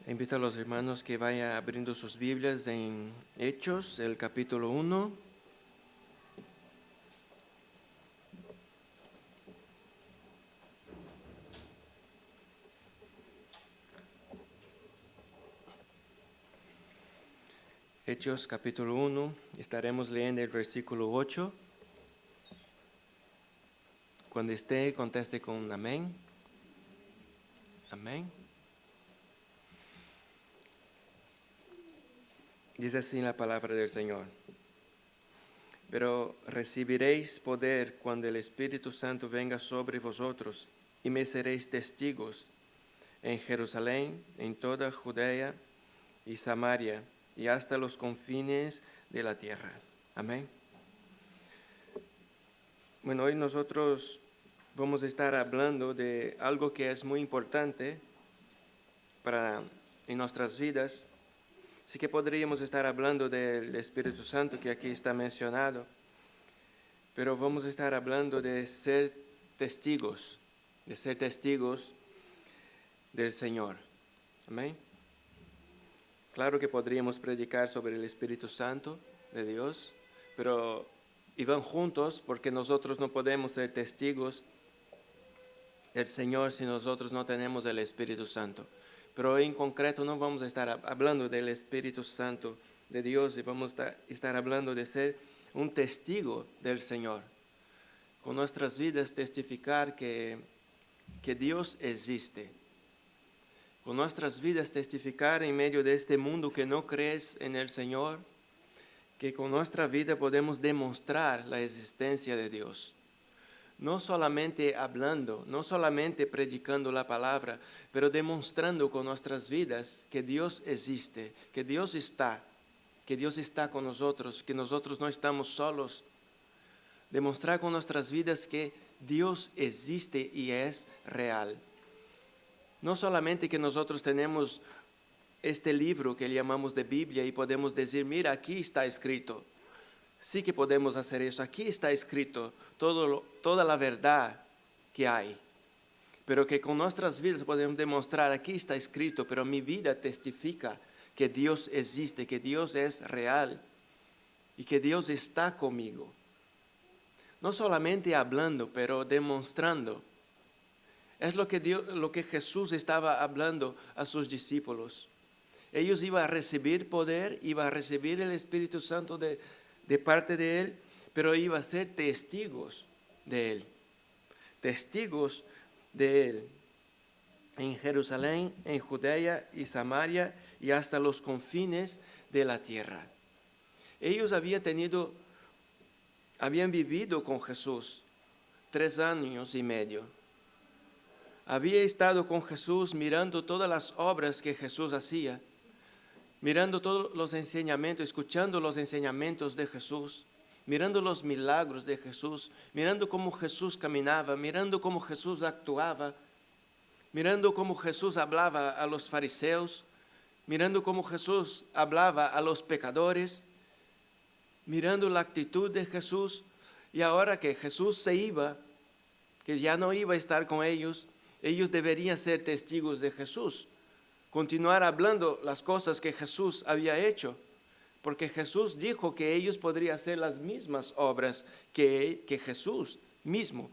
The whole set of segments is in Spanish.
Invito a los hermanos que vayan abriendo sus Biblias en Hechos, el capítulo 1. Hechos, capítulo 1. Estaremos leyendo el versículo 8. Cuando esté, conteste con un amén. Amén. Dice así la palabra del Señor. Pero recibiréis poder cuando el Espíritu Santo venga sobre vosotros, y me seréis testigos en Jerusalén, en toda Judea y Samaria, y hasta los confines de la tierra. Amén. Bueno, hoy nosotros vamos a estar hablando de algo que es muy importante en nuestras vidas. Sí que podríamos estar hablando del Espíritu Santo, que aquí está mencionado, pero vamos a estar hablando de ser testigos del Señor. Amén. Claro que podríamos predicar sobre el Espíritu Santo de Dios, pero van juntos porque nosotros no podemos ser testigos del Señor si nosotros no tenemos el Espíritu Santo. Pero hoy en concreto no vamos a estar hablando del Espíritu Santo de Dios y vamos a estar hablando de ser un testigo del Señor. Con nuestras vidas testificar que Dios existe. Con nuestras vidas testificar en medio de este mundo que no crees en el Señor, que con nuestra vida podemos demostrar la existencia de Dios. No solamente hablando, no solamente predicando la palabra, pero demostrando con nuestras vidas que Dios existe, que Dios está con nosotros, que nosotros no estamos solos. Demostrar con nuestras vidas que Dios existe y es real. No solamente que nosotros tenemos este libro que llamamos de Biblia y podemos decir, mira, aquí está escrito. Sí que podemos hacer eso. Aquí está escrito toda la verdad que hay. Pero que con nuestras vidas podemos demostrar, aquí está escrito, pero mi vida testifica que Dios existe, que Dios es real y que Dios está conmigo. No solamente hablando, pero demostrando. Es lo que Jesús estaba hablando a sus discípulos. Ellos iban a recibir poder, iban a recibir el Espíritu Santo de parte de Él, pero iban a ser testigos de Él. Testigos de Él. En Jerusalén, en Judea y Samaria y hasta los confines de la tierra. Ellos habían vivido con Jesús 3 años y medio. Había estado con Jesús mirando todas las obras que Jesús hacía, mirando todos los enseñamientos, escuchando los enseñamientos de Jesús, mirando los milagros de Jesús, mirando cómo Jesús caminaba, mirando cómo Jesús actuaba, mirando cómo Jesús hablaba a los fariseos, mirando cómo Jesús hablaba a los pecadores, mirando la actitud de Jesús. Y ahora que Jesús se iba, que ya no iba a estar con ellos deberían ser testigos de Jesús, continuar hablando las cosas que Jesús había hecho, porque Jesús dijo que ellos podrían hacer las mismas obras que Jesús mismo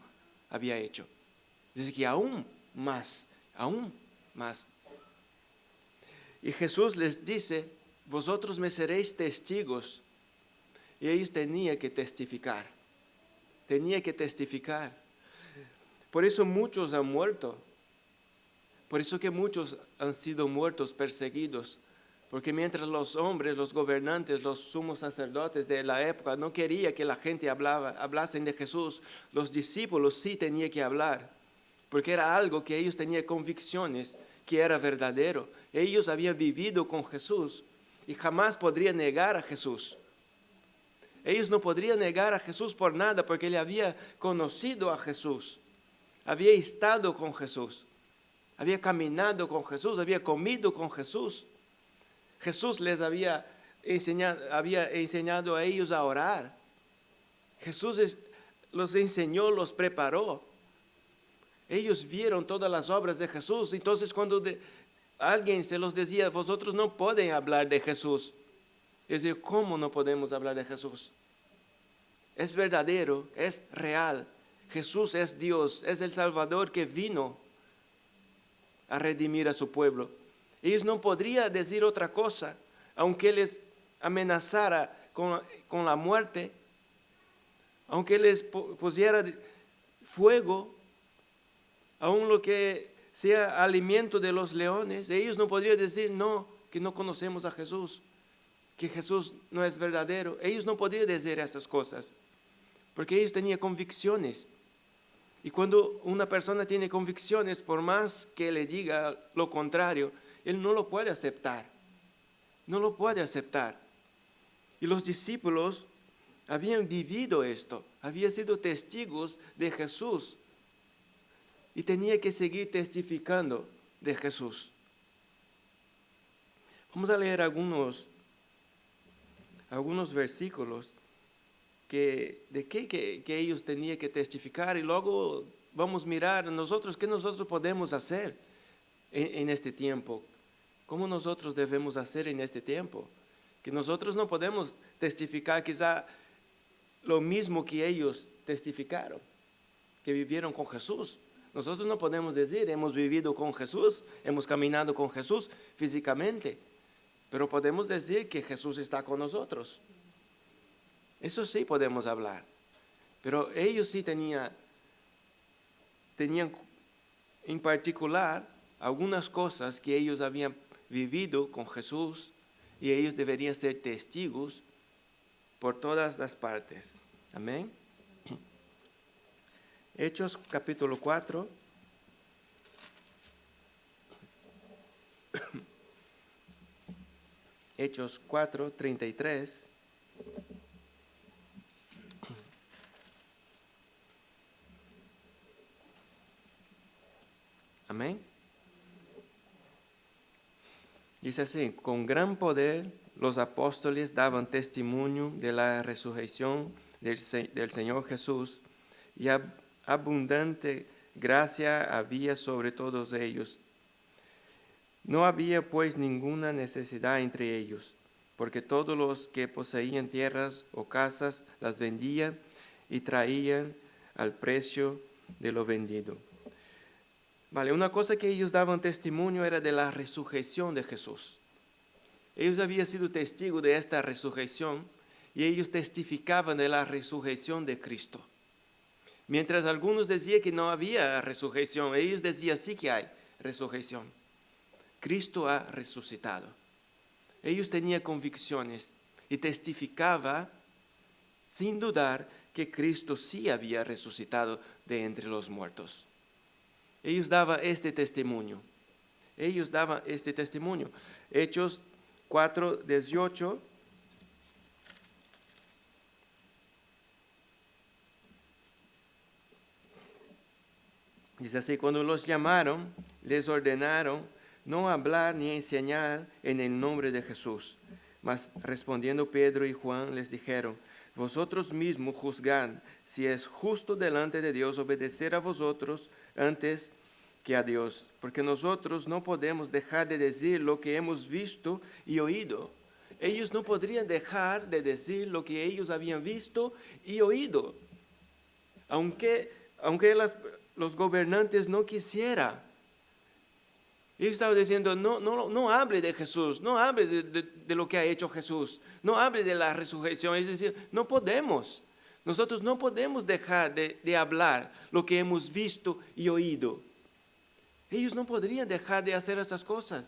había hecho. Dice que aún más. Y Jesús les dice, vosotros me seréis testigos. Y ellos tenían que testificar. Por eso muchos han muerto. Por eso que muchos han sido muertos, perseguidos. Porque mientras los hombres, los gobernantes, los sumos sacerdotes de la época no querían que la gente hablasen de Jesús, los discípulos sí tenían que hablar. Porque era algo que ellos tenían convicciones que era verdadero. Ellos habían vivido con Jesús y jamás podrían negar a Jesús. Ellos no podrían negar a Jesús por nada porque él había conocido a Jesús. Había estado con Jesús. Había caminado con Jesús, había comido con Jesús. Jesús les había enseñado a ellos a orar. Jesús los enseñó, los preparó. Ellos vieron todas las obras de Jesús. Entonces cuando alguien se los decía, vosotros no pueden hablar de Jesús. Es decir, ¿cómo no podemos hablar de Jesús? Es verdadero, es real. Jesús es Dios, es el Salvador que vino a redimir a su pueblo. Ellos no podrían decir otra cosa, aunque les amenazara con la muerte, aunque les pusiera fuego, aun lo que sea alimento de los leones, ellos no podrían decir no, que no conocemos a Jesús, que Jesús no es verdadero. Ellos no podrían decir estas cosas, porque ellos tenían convicciones. Y cuando una persona tiene convicciones, por más que le diga lo contrario, él no lo puede aceptar. No lo puede aceptar. Y los discípulos habían vivido esto, habían sido testigos de Jesús y tenía que seguir testificando de Jesús. Vamos a leer algunos versículos que ellos tenían que testificar, y luego vamos a mirar nosotros qué nosotros podemos hacer en este tiempo. ¿Cómo nosotros debemos hacer en este tiempo? Que nosotros no podemos testificar quizá lo mismo que ellos testificaron, que vivieron con Jesús. Nosotros no podemos decir, hemos vivido con Jesús, hemos caminado con Jesús físicamente, pero podemos decir que Jesús está con nosotros. Eso sí podemos hablar, pero ellos sí tenían en particular algunas cosas que ellos habían vivido con Jesús y ellos deberían ser testigos por todas las partes. Amén. Hechos capítulo 4. Hechos 4, 33. Amén. Dice así: con gran poder los apóstoles daban testimonio de la resurrección del Señor Jesús, y abundante gracia había sobre todos ellos. No había pues ninguna necesidad entre ellos, porque todos los que poseían tierras o casas las vendían y traían al precio de lo vendido. Vale, una cosa que ellos daban testimonio era de la resurrección de Jesús. Ellos habían sido testigos de esta resurrección y ellos testificaban de la resurrección de Cristo. Mientras algunos decían que no había resurrección, ellos decían sí que hay resurrección. Cristo ha resucitado. Ellos tenían convicciones y testificaban sin dudar que Cristo sí había resucitado de entre los muertos. Ellos daban este testimonio. Hechos 4, 18. Dice así: cuando los llamaron, les ordenaron no hablar ni enseñar en el nombre de Jesús. Mas respondiendo Pedro y Juan les dijeron: vosotros mismos juzgad si es justo delante de Dios obedecer a vosotros antes que a Dios, porque nosotros no podemos dejar de decir lo que hemos visto y oído. Ellos no podrían dejar de decir lo que ellos habían visto y oído, aunque los gobernantes no quisieran. Ellos estaban diciendo, no hable de Jesús, no hable de lo que ha hecho Jesús, no hable de la resurrección. Es decir, no podemos. Nosotros no podemos dejar de hablar lo que hemos visto y oído. Ellos no podrían dejar de hacer esas cosas.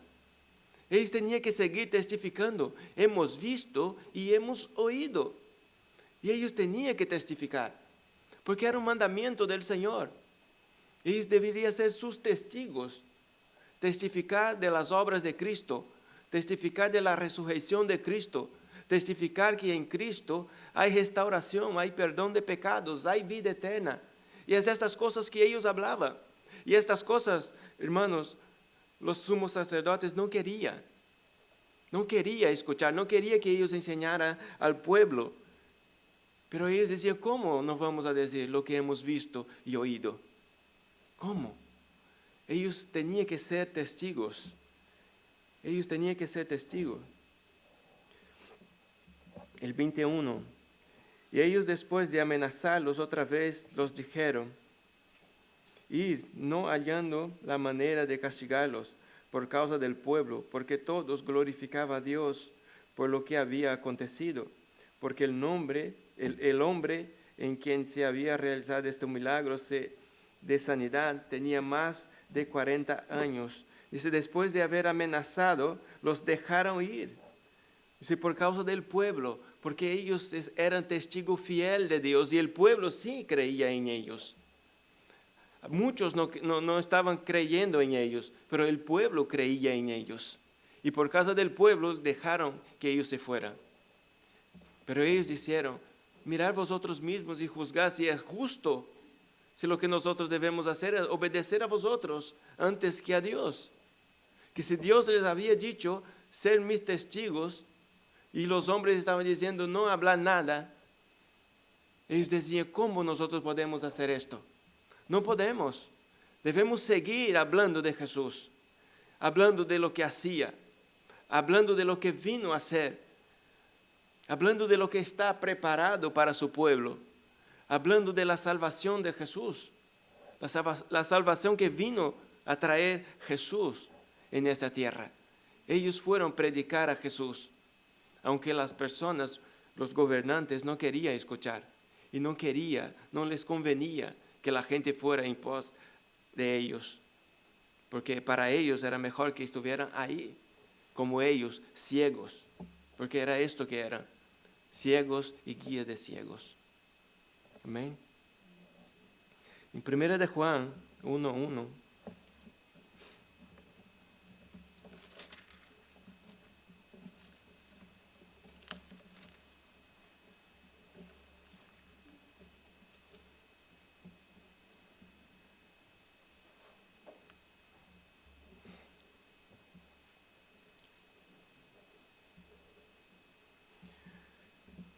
Ellos tenían que seguir testificando. Hemos visto y hemos oído. Y ellos tenían que testificar, porque era un mandamiento del Señor. Ellos deberían ser sus testigos. Testificar de las obras de Cristo, testificar de la resurrección de Cristo, testificar que en Cristo hay restauración, hay perdón de pecados, hay vida eterna. Y es estas cosas que ellos hablaban. Y estas cosas, hermanos, los sumos sacerdotes no querían escuchar, no quería que ellos enseñaran al pueblo. Pero ellos decían, ¿cómo no vamos a decir lo que hemos visto y oído? ¿Cómo? Ellos tenían que ser testigos. Ellos tenían que ser testigos. El 21. Y ellos, después de amenazarlos otra vez, los dijeron, ir, no hallando la manera de castigarlos por causa del pueblo, porque todos glorificaban a Dios por lo que había acontecido, porque el hombre en quien se había realizado este milagro de sanidad tenía más de 40 años. Dice, después de haber amenazado, los dejaron ir. Dice, por causa del pueblo, porque ellos eran testigo fiel de Dios y el pueblo sí creía en ellos. Muchos no estaban creyendo en ellos, pero el pueblo creía en ellos. Y por causa del pueblo dejaron que ellos se fueran. Pero ellos dijeron, mirad vosotros mismos y juzgad si es justo, si lo que nosotros debemos hacer es obedecer a vosotros antes que a Dios. Que si Dios les había dicho, ser mis testigos, y los hombres estaban diciendo, no hablar nada, ellos decían, ¿cómo nosotros podemos hacer esto? No podemos. Debemos seguir hablando de Jesús, hablando de lo que hacía, hablando de lo que vino a hacer, hablando de lo que está preparado para su pueblo, hablando de la salvación de Jesús, la salvación que vino a traer Jesús en esta tierra. Ellos fueron a predicar a Jesús, aunque las personas, los gobernantes no querían escuchar y no les convenía que la gente fuera en pos de ellos, porque para ellos era mejor que estuvieran ahí, como ellos, ciegos, porque era esto que eran, ciegos y guías de ciegos. Amén. En 1 de Juan 1:1,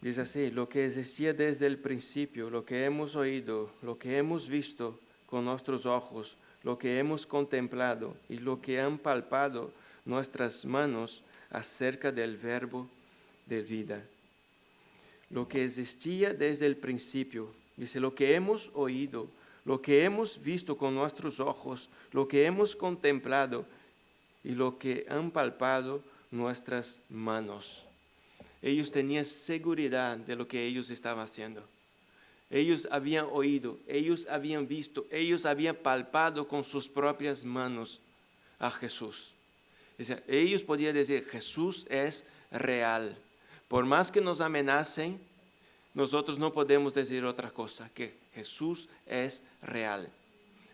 dice así, lo que existía desde el principio, lo que hemos oído, lo que hemos visto con nuestros ojos, lo que hemos contemplado y lo que han palpado nuestras manos acerca del verbo de vida. Lo que existía desde el principio, dice, lo que hemos oído, lo que hemos visto con nuestros ojos, lo que hemos contemplado y lo que han palpado nuestras manos. Ellos tenían seguridad de lo que ellos estaban haciendo. Ellos habían oído, ellos habían visto, ellos habían palpado con sus propias manos a Jesús. O sea, ellos podían decir, Jesús es real. Por más que nos amenacen, nosotros no podemos decir otra cosa, que Jesús es real.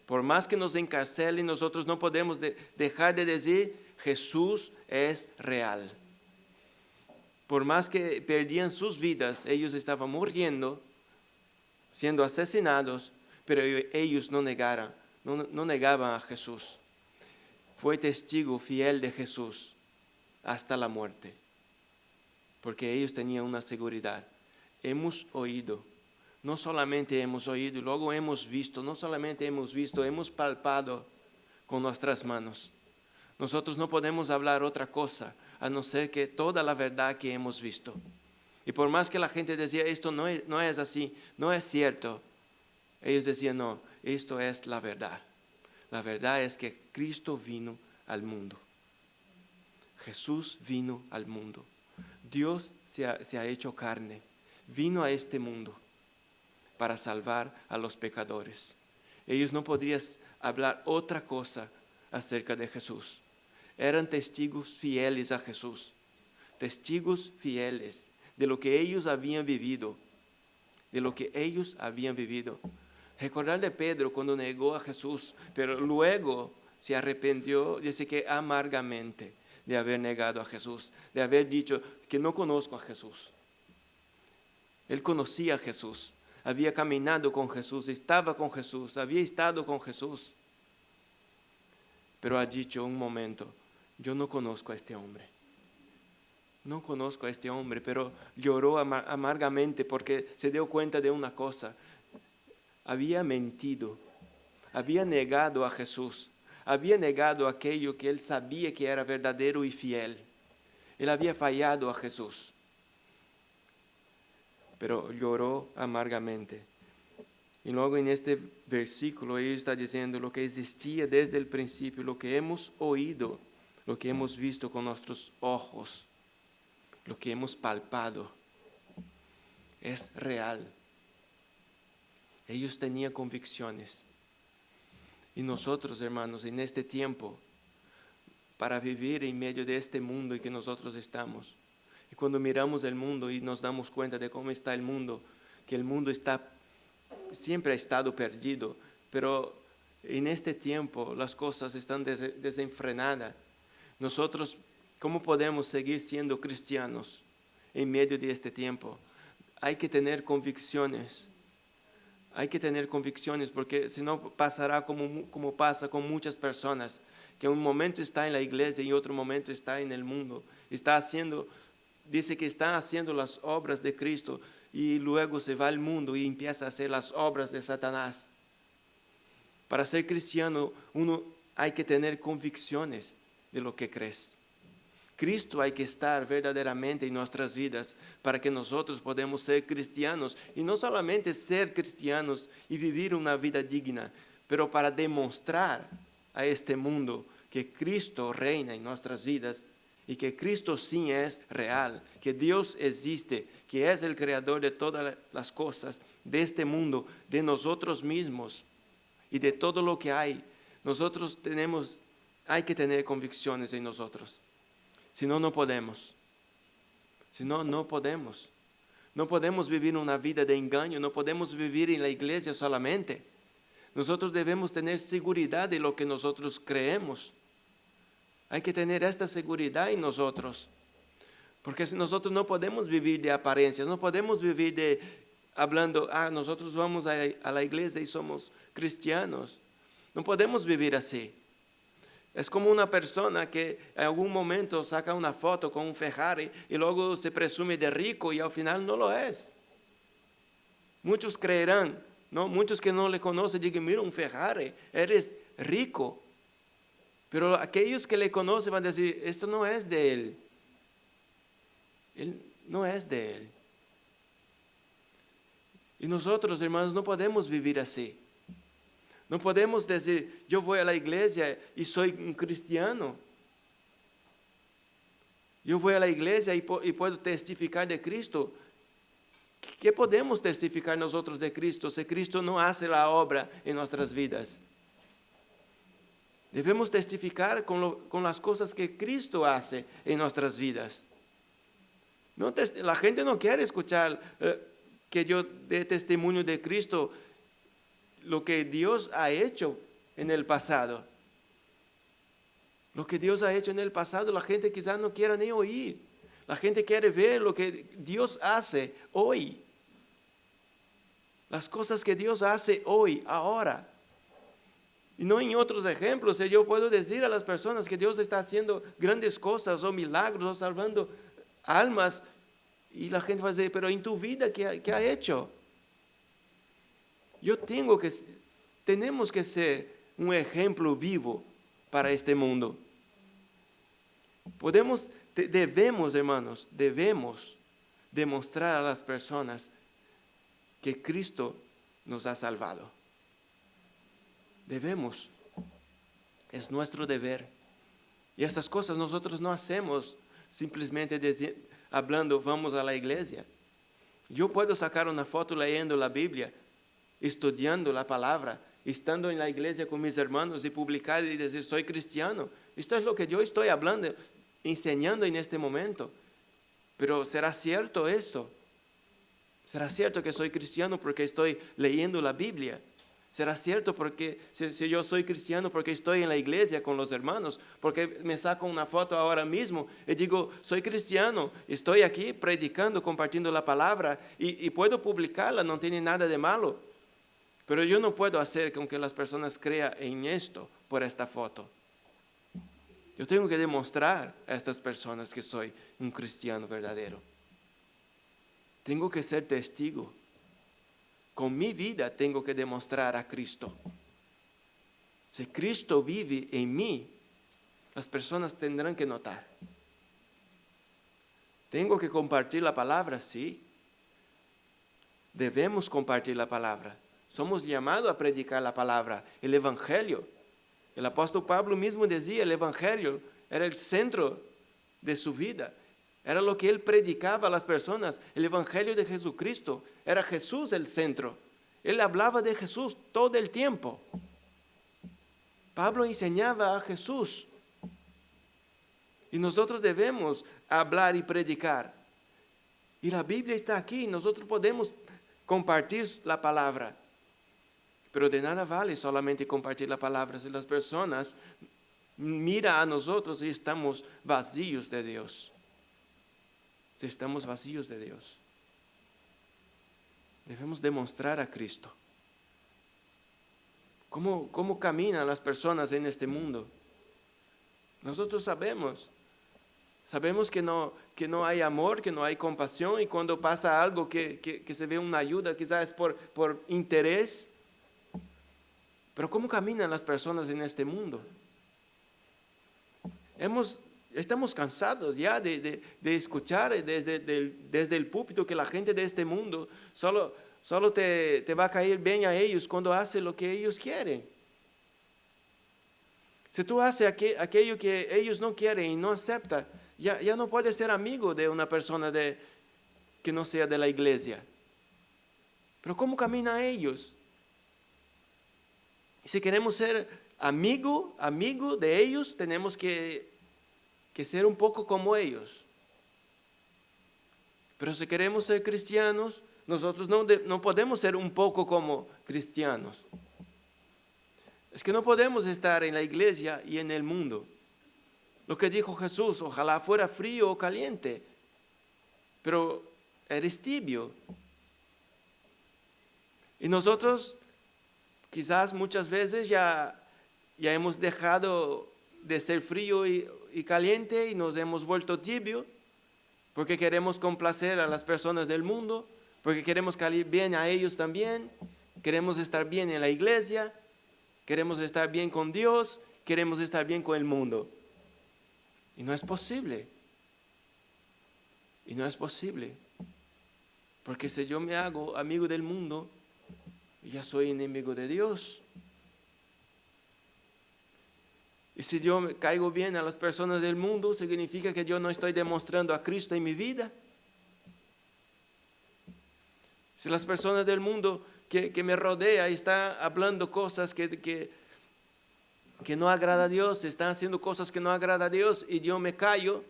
Por más que nos encarcelen, nosotros no podemos dejar de decir, Jesús es real. Por más que perdían sus vidas, ellos estaban muriendo, siendo asesinados, pero ellos no negaban a Jesús. Fue testigo fiel de Jesús hasta la muerte, porque ellos tenían una seguridad. Hemos oído, no solamente hemos oído, y luego hemos visto, no solamente hemos visto, hemos palpado con nuestras manos. Nosotros no podemos hablar otra cosa, a no ser que toda la verdad que hemos visto. Y por más que la gente decía, esto no es así, no es cierto, ellos decían, no, esto es la verdad. La verdad es que Cristo vino al mundo. Jesús vino al mundo. Dios se ha hecho carne, vino a este mundo para salvar a los pecadores. Ellos no podían hablar otra cosa acerca de Jesús. Eran testigos fieles a Jesús, testigos fieles de lo que ellos habían vivido, Recordar de Pedro cuando negó a Jesús, pero luego se arrepintió, dice que amargamente, de haber negado a Jesús, de haber dicho que no conozco a Jesús. Él conocía a Jesús, había caminado con Jesús, estaba con Jesús, había estado con Jesús, pero ha dicho un momento, yo no conozco a este hombre. No conozco a este hombre, pero lloró amargamente porque se dio cuenta de una cosa. Había mentido, había negado a Jesús, había negado aquello que él sabía que era verdadero y fiel. Él había fallado a Jesús, pero lloró amargamente. Y luego en este versículo él está diciendo lo que existía desde el principio, lo que hemos oído, lo que hemos visto con nuestros ojos, lo que hemos palpado, es real. Ellos tenían convicciones. Y nosotros, hermanos, en este tiempo, para vivir en medio de este mundo en que nosotros estamos, y cuando miramos el mundo y nos damos cuenta de cómo está el mundo, que el mundo siempre ha estado perdido, pero en este tiempo las cosas están desenfrenadas. Nosotros, ¿cómo podemos seguir siendo cristianos en medio de este tiempo? Hay que tener convicciones. Hay que tener convicciones porque si no pasará como pasa con muchas personas, que un momento está en la iglesia y otro momento está en el mundo. Dice que está haciendo las obras de Cristo y luego se va al mundo y empieza a hacer las obras de Satanás. Para ser cristiano uno hay que tener convicciones de lo que crees. Cristo hay que estar verdaderamente en nuestras vidas para que nosotros podamos ser cristianos y no solamente ser cristianos y vivir una vida digna, pero para demostrar a este mundo que Cristo reina en nuestras vidas y que Cristo sí es real, que Dios existe, que es el creador de todas las cosas, de este mundo, de nosotros mismos y de todo lo que hay. Hay que tener convicciones en nosotros. Si no, no podemos. Si no, no podemos. No podemos vivir una vida de engaño, no podemos vivir en la iglesia solamente. Nosotros debemos tener seguridad de lo que nosotros creemos. Hay que tener esta seguridad en nosotros. Porque si nosotros no podemos vivir de apariencias, no podemos vivir hablando, nosotros vamos a la iglesia y somos cristianos. No podemos vivir así. Es como una persona que en algún momento saca una foto con un Ferrari y luego se presume de rico y al final no lo es. Muchos creerán, ¿no? Muchos que no le conocen digan, mira un Ferrari, eres rico. Pero aquellos que le conocen van a decir, esto no es de él. Él no es de él. Y nosotros, hermanos, no podemos vivir así. No podemos decir, yo voy a la iglesia y soy un cristiano. Yo voy a la iglesia y puedo testificar de Cristo. ¿Qué podemos testificar nosotros de Cristo si Cristo no hace la obra en nuestras vidas? Debemos testificar con las cosas que Cristo hace en nuestras vidas. La gente no quiere escuchar que yo dé testimonio de Cristo, lo que Dios ha hecho en el pasado. Lo que Dios ha hecho en el pasado, la gente quizás no quiera ni oír. La gente quiere ver lo que Dios hace hoy. Las cosas que Dios hace hoy, ahora. Y no en otros ejemplos. Yo puedo decir a las personas que Dios está haciendo grandes cosas o milagros o salvando almas. Y la gente va a decir, pero en tu vida, ¿qué ha hecho? Tenemos que ser un ejemplo vivo para este mundo. Debemos, hermanos, debemos demostrar a las personas que Cristo nos ha salvado. Debemos. Es nuestro deber. Y estas cosas nosotros no hacemos simplemente hablando, vamos a la iglesia. Yo puedo sacar una foto leyendo la Biblia, estudiando la palabra, estando en la iglesia con mis hermanos y publicar y decir, soy cristiano. Esto es lo que yo estoy hablando, enseñando en este momento. Pero ¿será cierto esto? ¿Será cierto que soy cristiano porque estoy leyendo la Biblia? ¿Será cierto porque si yo soy cristiano porque estoy en la iglesia con los hermanos? Porque me saco una foto ahora mismo y digo, soy cristiano, estoy aquí predicando, compartiendo la palabra y puedo publicarla, no tiene nada de malo. Pero yo no puedo hacer con que las personas crean en esto por esta foto. Yo tengo que demostrar a estas personas que soy un cristiano verdadero. Tengo que ser testigo. Con mi vida tengo que demostrar a Cristo. Si Cristo vive en mí, las personas tendrán que notar. Tengo que compartir la palabra, sí. Debemos compartir la palabra. Somos llamados a predicar la palabra, el Evangelio. El apóstol Pablo mismo decía, el Evangelio era el centro de su vida. Era lo que él predicaba a las personas. El Evangelio de Jesucristo. Era Jesús el centro. Él hablaba de Jesús todo el tiempo. Pablo enseñaba a Jesús. Y nosotros debemos hablar y predicar. Y la Biblia está aquí. Nosotros podemos compartir la palabra. Pero de nada vale solamente compartir la palabra si las personas miran a nosotros y estamos vacíos de Dios. Si estamos vacíos de Dios. Debemos demostrar a Cristo. ¿Cómo caminan las personas en este mundo? Nosotros sabemos que no hay amor, que no hay compasión, y cuando pasa algo que se ve una ayuda, quizás es por interés. Pero ¿cómo caminan las personas en este mundo? Estamos cansados ya de escuchar desde el púlpito que la gente de este mundo solo te va a caer bien a ellos cuando hace lo que ellos quieren. Si tú haces aquello que ellos no quieren y no aceptan, ya no puedes ser amigo de una persona que no sea de la iglesia. Pero ¿cómo caminan ellos? Si queremos ser amigo de ellos, tenemos que ser un poco como ellos. Pero si queremos ser cristianos, nosotros no podemos ser un poco como cristianos. Es que no podemos estar en la iglesia y en el mundo. Lo que dijo Jesús, ojalá fuera frío o caliente, pero eres tibio. Y nosotros quizás muchas veces ya hemos dejado de ser frío y caliente y nos hemos vuelto tibio porque queremos complacer a las personas del mundo, porque queremos caer bien a ellos también, queremos estar bien en la iglesia, queremos estar bien con Dios, queremos estar bien con el mundo. Y no es posible. Y no es posible. Porque si yo me hago amigo del mundo, ya soy enemigo de Dios. Y si yo me caigo bien a las personas del mundo, significa que yo no estoy demostrando a Cristo en mi vida. Si las personas del mundo que me rodean están hablando cosas que no agrada a Dios, están haciendo cosas que no agrada a Dios y yo me callo,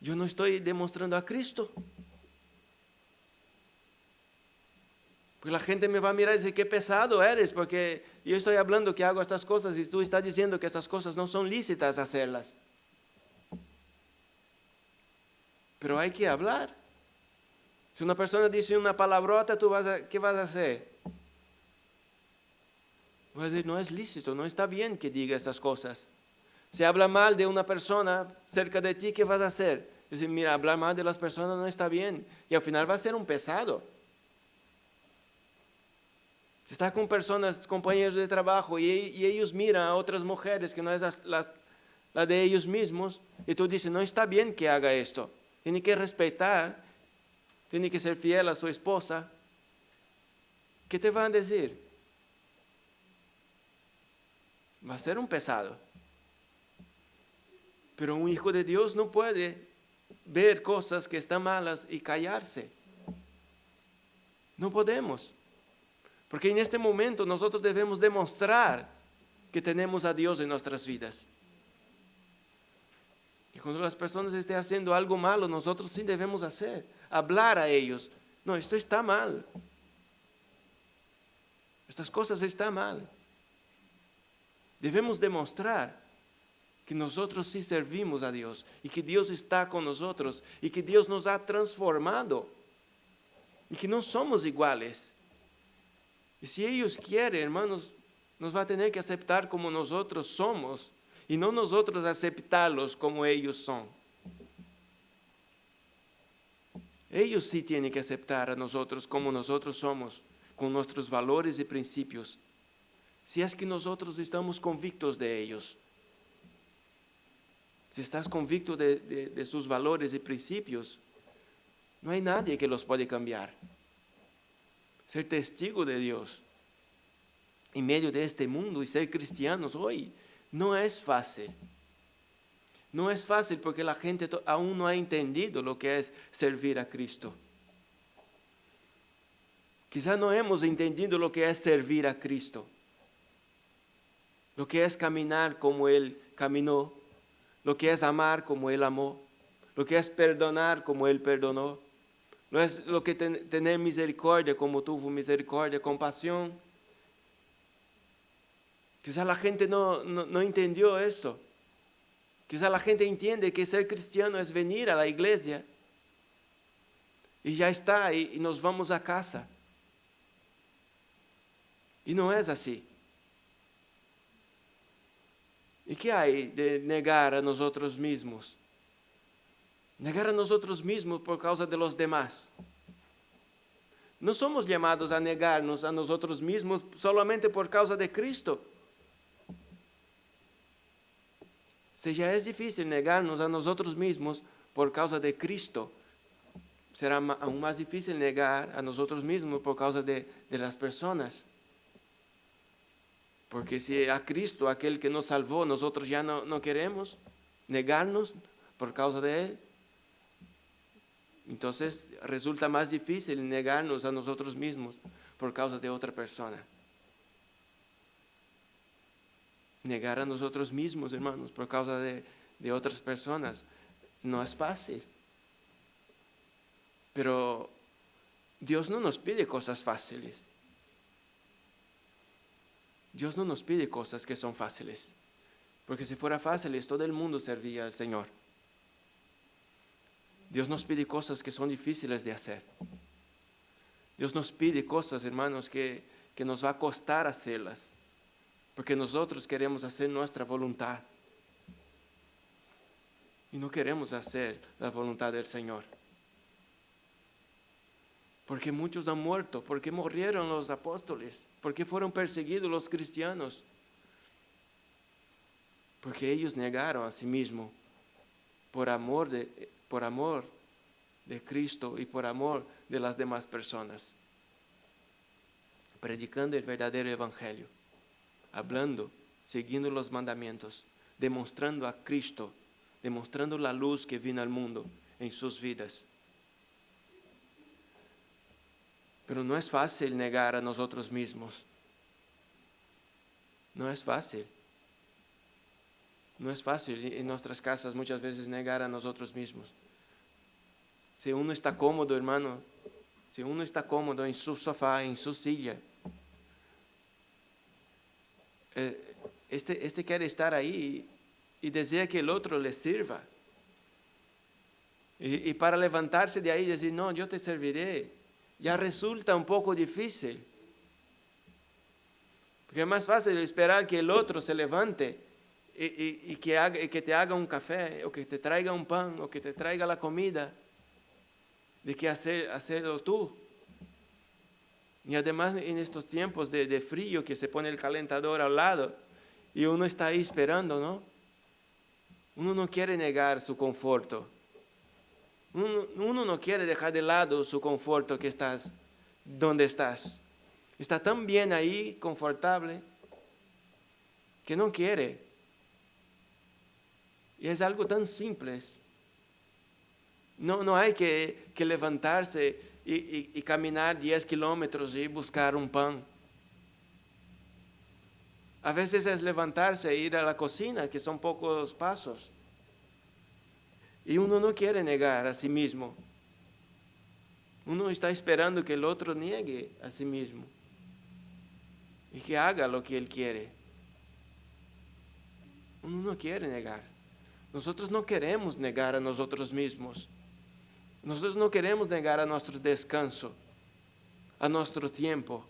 yo no estoy demostrando a Cristo. Porque la gente me va a mirar y decir, qué pesado eres, porque yo estoy hablando que hago estas cosas y tú estás diciendo que estas cosas no son lícitas hacerlas. Pero hay que hablar. Si una persona dice una palabrota, ¿qué vas a hacer? Vas a decir, no es lícito, no está bien que diga estas cosas. Si habla mal de una persona cerca de ti, ¿qué vas a hacer? Decir, mira, hablar mal de las personas no está bien. Y al final va a ser un pesado. Si estás con personas, compañeros de trabajo, y ellos miran a otras mujeres que no es la de ellos mismos, y tú dices, no está bien que haga esto. Tiene que respetar, tiene que ser fiel a su esposa. ¿Qué te van a decir? Va a ser un pesado. Pero un hijo de Dios no puede ver cosas que están malas y callarse. No podemos. Porque en este momento nosotros debemos demostrar que tenemos a Dios en nuestras vidas. Y cuando las personas estén haciendo algo malo, nosotros sí debemos hablar a ellos. No, esto está mal. Estas cosas están mal. Debemos demostrar que nosotros sí servimos a Dios y que Dios está con nosotros y que Dios nos ha transformado y que no somos iguales. Y si ellos quieren, hermanos, nos va a tener que aceptar como nosotros somos y no nosotros aceptarlos como ellos son. Ellos sí tienen que aceptar a nosotros como nosotros somos, con nuestros valores y principios. si es que nosotros estamos convictos de ellos. Si estás convicto de sus valores y principios, no hay nadie que los pueda cambiar. Ser testigo de Dios en medio de este mundo y ser cristianos hoy no es fácil. No es fácil porque la gente aún no ha entendido lo que es servir a Cristo. Quizá no hemos entendido lo que es servir a Cristo, lo que es caminar como Él caminó, lo que es amar como Él amó, lo que es perdonar como Él perdonó, lo que tener misericordia como tuvo misericordia, compasión. Quizá la gente no entendió esto. Quizá la gente entiende que ser cristiano es venir a la iglesia y ya está, y nos vamos a casa. Y no es así. ¿Y qué hay de negar a nosotros mismos? Negar a nosotros mismos por causa de los demás. No somos llamados a negarnos a nosotros mismos solamente por causa de Cristo. Si ya es difícil negarnos a nosotros mismos por causa de Cristo, será aún más difícil negar a nosotros mismos por causa de las personas. Porque si a Cristo, aquel que nos salvó, nosotros ya no queremos negarnos por causa de Él, entonces resulta más difícil negarnos a nosotros mismos por causa de otra persona. Negar a nosotros mismos, hermanos, por causa de otras personas, no es fácil. Pero Dios no nos pide cosas fáciles. Dios no nos pide cosas que son fáciles. Porque si fuera fáciles, todo el mundo serviría al Señor. Dios nos pide cosas que son difíciles de hacer. Dios nos pide cosas, hermanos, que nos va a costar hacerlas. Porque nosotros queremos hacer nuestra voluntad. Y no queremos hacer la voluntad del Señor. Porque muchos han muerto, porque murieron los apóstoles, porque fueron perseguidos los cristianos. Porque ellos negaron a sí mismos por amor de Cristo y por amor de las demás personas. Predicando el verdadero evangelio, hablando, siguiendo los mandamientos, demostrando a Cristo, demostrando la luz que vino al mundo en sus vidas. Pero no es fácil negar a nosotros mismos. No es fácil. No es fácil en nuestras casas muchas veces negar a nosotros mismos. Si uno está cómodo, hermano, si uno está cómodo en su sofá, en su silla, este quiere estar ahí y desea que el otro le sirva. Y para levantarse de ahí y decir, no, yo te serviré, ya resulta un poco difícil. Porque es más fácil esperar que el otro se levante y que te haga un café, o que te traiga un pan, o que te traiga la comida, de que hacerlo tú. Y además en estos tiempos de frío, que se pone el calentador al lado y uno está ahí esperando, ¿no? Uno no quiere negar su conforto. Uno no quiere dejar de lado su conforto que estás, donde estás. Está tan bien ahí, confortable, que no quiere. Y es algo tan simple. No hay que levantarse y caminar 10 kilómetros y buscar un pan. A veces es levantarse e ir a la cocina, que son pocos pasos. Y uno no quiere negar a sí mismo. Uno está esperando que el otro niegue a sí mismo y que haga lo que él quiere. Uno no quiere negar. Nosotros no queremos negar a nosotros mismos. Nosotros no queremos negar a nuestro descanso, a nuestro tiempo,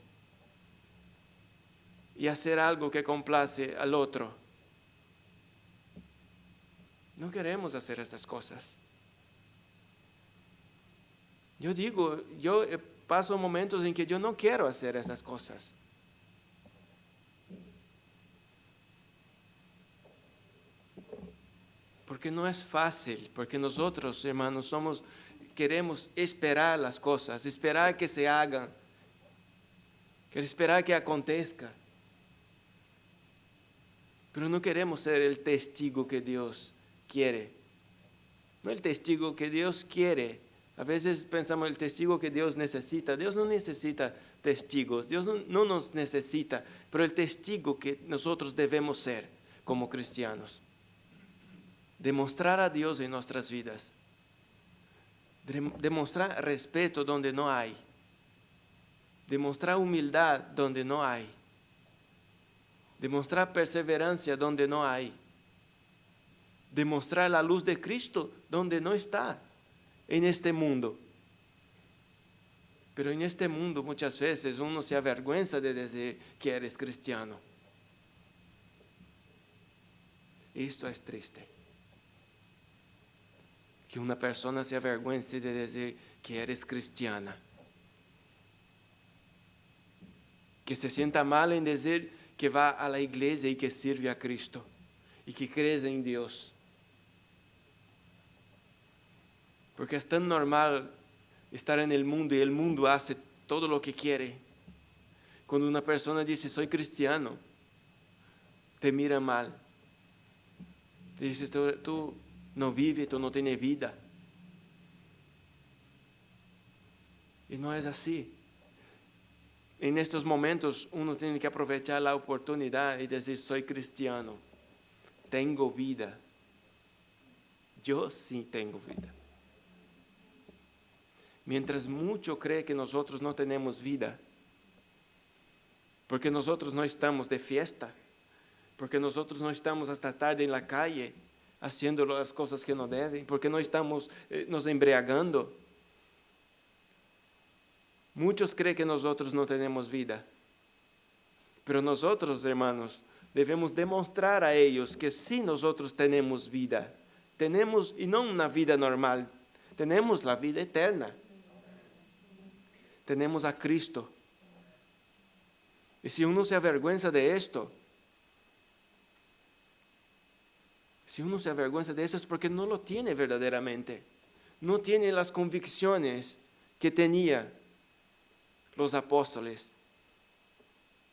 y hacer algo que complace al otro. No queremos hacer esas cosas. Yo paso momentos en que yo no quiero hacer esas cosas. Porque no es fácil, porque nosotros, hermanos, queremos esperar las cosas, esperar que se hagan, esperar que acontezca. Pero no queremos ser el testigo que Dios quiere. No el testigo que Dios quiere. A veces pensamos el testigo que Dios necesita. Dios no necesita testigos, Dios no nos necesita, pero el testigo que nosotros debemos ser como cristianos. Demostrar a Dios en nuestras vidas. Demostrar respeto donde no hay. Demostrar humildad donde no hay. Demostrar perseverancia donde no hay. Demostrar la luz de Cristo donde no está en este mundo. Pero en este mundo muchas veces uno se avergüenza de decir que eres cristiano. Esto es triste. Que una persona se avergüence de decir que eres cristiana. Que se sienta mal en decir que va a la iglesia y que sirve a Cristo y que crees en Dios. Porque es tan normal estar en el mundo y el mundo hace todo lo que quiere. Cuando una persona dice soy cristiano, te mira mal. Te dice tú no vives, tú no tienes vida. Y no es así. En estos momentos uno tiene que aprovechar la oportunidad y decir soy cristiano, tengo vida. Yo sí tengo vida. Mientras mucho cree que nosotros no tenemos vida, porque nosotros no estamos de fiesta, porque nosotros no estamos hasta tarde en la calle haciendo las cosas que no deben, porque no estamos nos embriagando. Muchos creen que nosotros no tenemos vida, pero nosotros, hermanos, debemos demostrar a ellos que sí nosotros tenemos vida. Tenemos, y no una vida normal, tenemos la vida eterna. Tenemos a Cristo. Y si uno se avergüenza de esto, es porque no lo tiene verdaderamente. No tiene las convicciones que tenía los apóstoles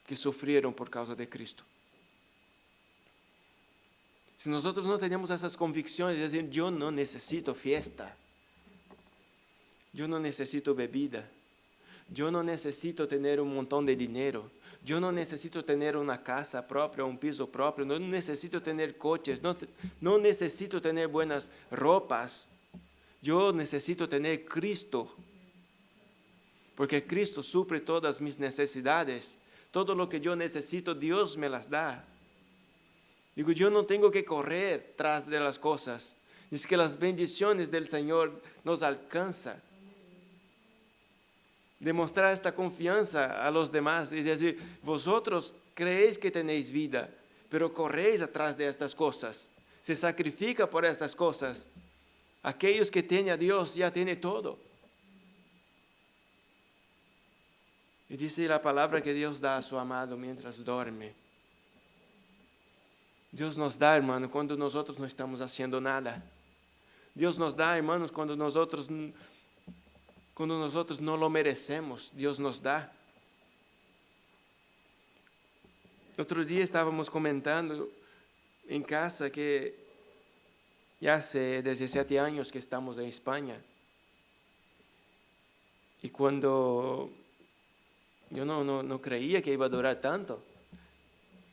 que sufrieron por causa de Cristo. Si nosotros no tenemos esas convicciones, es decir, yo no necesito fiesta, yo no necesito bebida, yo no necesito tener un montón de dinero, yo no necesito tener una casa propia, un piso propio, no necesito tener coches, no necesito tener buenas ropas, yo necesito tener Cristo. Porque Cristo suple todas mis necesidades. Todo lo que yo necesito, Dios me las da. Digo, yo no tengo que correr tras de las cosas. Es que las bendiciones del Señor nos alcanzan. Demostrar esta confianza a los demás y decir, vosotros creéis que tenéis vida, pero corréis atrás de estas cosas. Se sacrifica por estas cosas. Aquellos que tienen a Dios ya tienen todo. Y dice la palabra que Dios da a su amado mientras duerme. Dios nos da, hermano, cuando nosotros no estamos haciendo nada. Dios nos da, hermanos, cuando nosotros no lo merecemos. Dios nos da. Otro día estábamos comentando en casa que ya hace 17 años que estamos en España. Y cuando yo no creía que iba a durar tanto,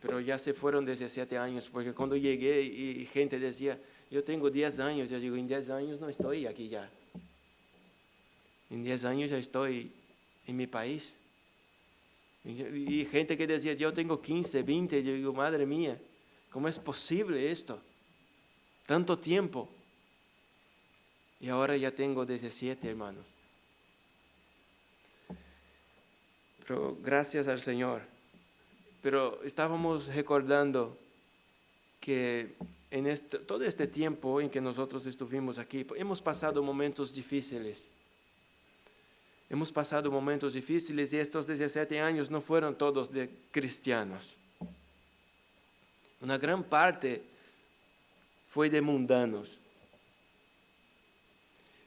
pero ya se fueron 17 años, porque cuando llegué y gente decía, yo tengo 10 años, yo digo, en 10 años no estoy aquí ya. En 10 años ya estoy en mi país. Y gente que decía, yo tengo 15, 20, yo digo, madre mía, ¿cómo es posible esto? Tanto tiempo. Y ahora ya tengo 17, hermanos. Pero gracias al Señor. Pero estábamos recordando que en todo este tiempo en que nosotros estuvimos aquí, hemos pasado momentos difíciles. Hemos pasado momentos difíciles y estos 17 años no fueron todos de cristianos. Una gran parte fue de mundanos.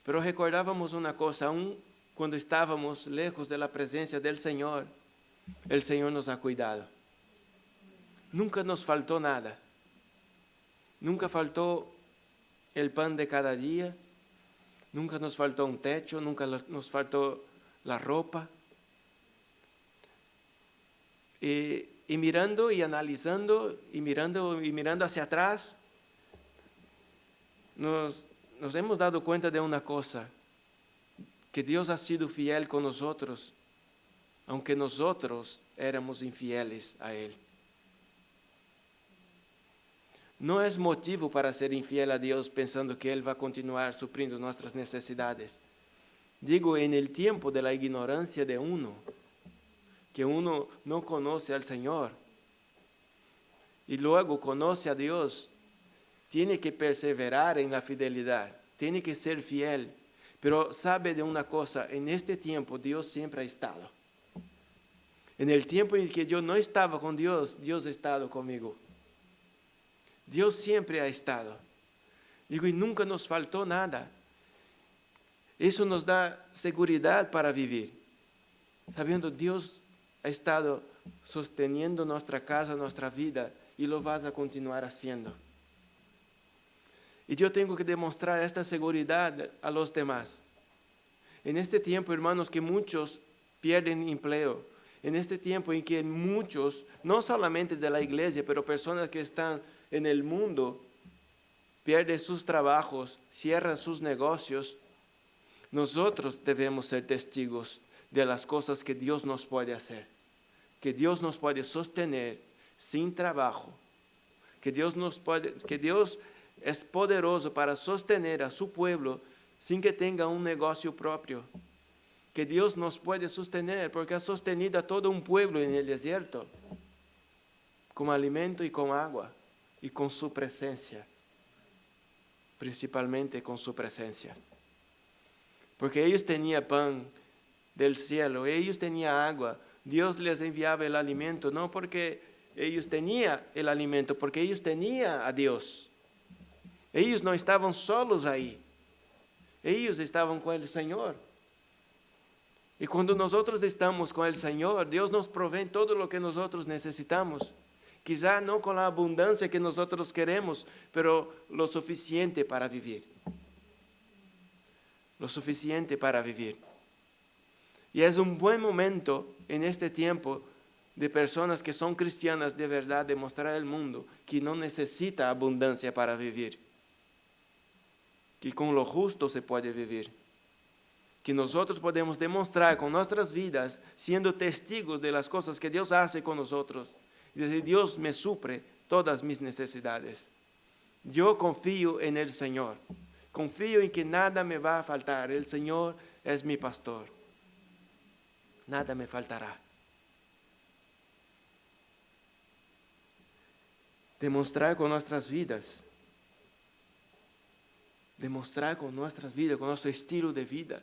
Pero recordábamos una cosa, aún cuando estábamos lejos de la presencia del Señor, el Señor nos ha cuidado. Nunca nos faltó nada. Nunca faltó el pan de cada día. Nunca nos faltó un techo. Nunca nos faltó la ropa. Y mirando y analizando y mirando hacia atrás, nos hemos dado cuenta de una cosa, que Dios ha sido fiel con nosotros, aunque nosotros éramos infieles a Él. No es motivo para ser infiel a Dios pensando que Él va a continuar supliendo nuestras necesidades. Digo, en el tiempo de la ignorancia de uno, que uno no conoce al Señor y luego conoce a Dios, tiene que perseverar en la fidelidad, tiene que ser fiel. Pero sabe de una cosa, en este tiempo Dios siempre ha estado. En el tiempo en que yo no estaba con Dios, Dios ha estado conmigo. Dios siempre ha estado. Digo, y nunca nos faltó nada. Eso nos da seguridad para vivir. Sabiendo, Dios ha estado sosteniendo nuestra casa, nuestra vida, y lo vas a continuar haciendo. Y yo tengo que demostrar esta seguridad a los demás. En este tiempo, hermanos, que muchos pierden empleo, en este tiempo en que muchos, no solamente de la iglesia, pero personas que están en el mundo, pierden sus trabajos, cierran sus negocios, nosotros debemos ser testigos de las cosas que Dios nos puede hacer, que Dios nos puede sostener sin trabajo, que Dios es poderoso para sostener a su pueblo sin que tenga un negocio propio. Que Dios nos puede sostener porque ha sostenido a todo un pueblo en el desierto con alimento y con agua y con su presencia, principalmente con su presencia. Porque ellos tenían pan del cielo, ellos tenían agua, Dios les enviaba el alimento, no porque ellos tenían el alimento, porque ellos tenían a Dios. Ellos no estaban solos ahí. Ellos estaban con el Señor. Y cuando nosotros estamos con el Señor, Dios nos provee todo lo que nosotros necesitamos. Quizá no con la abundancia que nosotros queremos, pero lo suficiente para vivir. Lo suficiente para vivir. Y es un buen momento en este tiempo de personas que son cristianas de verdad demostrar al mundo que no necesita abundancia para vivir. Que con lo justo se puede vivir. Que nosotros podemos demostrar con nuestras vidas, siendo testigos de las cosas que Dios hace con nosotros. Y decir, Dios me suple todas mis necesidades. Yo confío en el Señor. Confío en que nada me va a faltar. El Señor es mi pastor. Nada me faltará. Demostrar con nuestras vidas. Demostrar con nuestras vidas, con nuestro estilo de vida.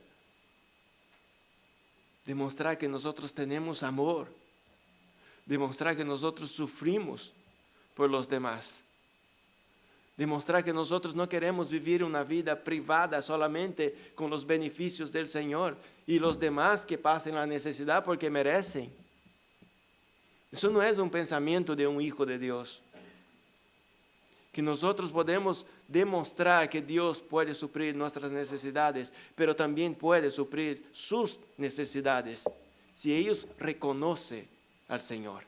Demostrar que nosotros tenemos amor. Demostrar que nosotros sufrimos por los demás. Demostrar que nosotros no queremos vivir una vida privada solamente con los beneficios del Señor y los demás que pasen la necesidad porque merecen. Eso no es un pensamiento de un hijo de Dios. Que nosotros podemos demostrar que Dios puede suplir nuestras necesidades, pero también puede suplir sus necesidades, si ellos reconocen al Señor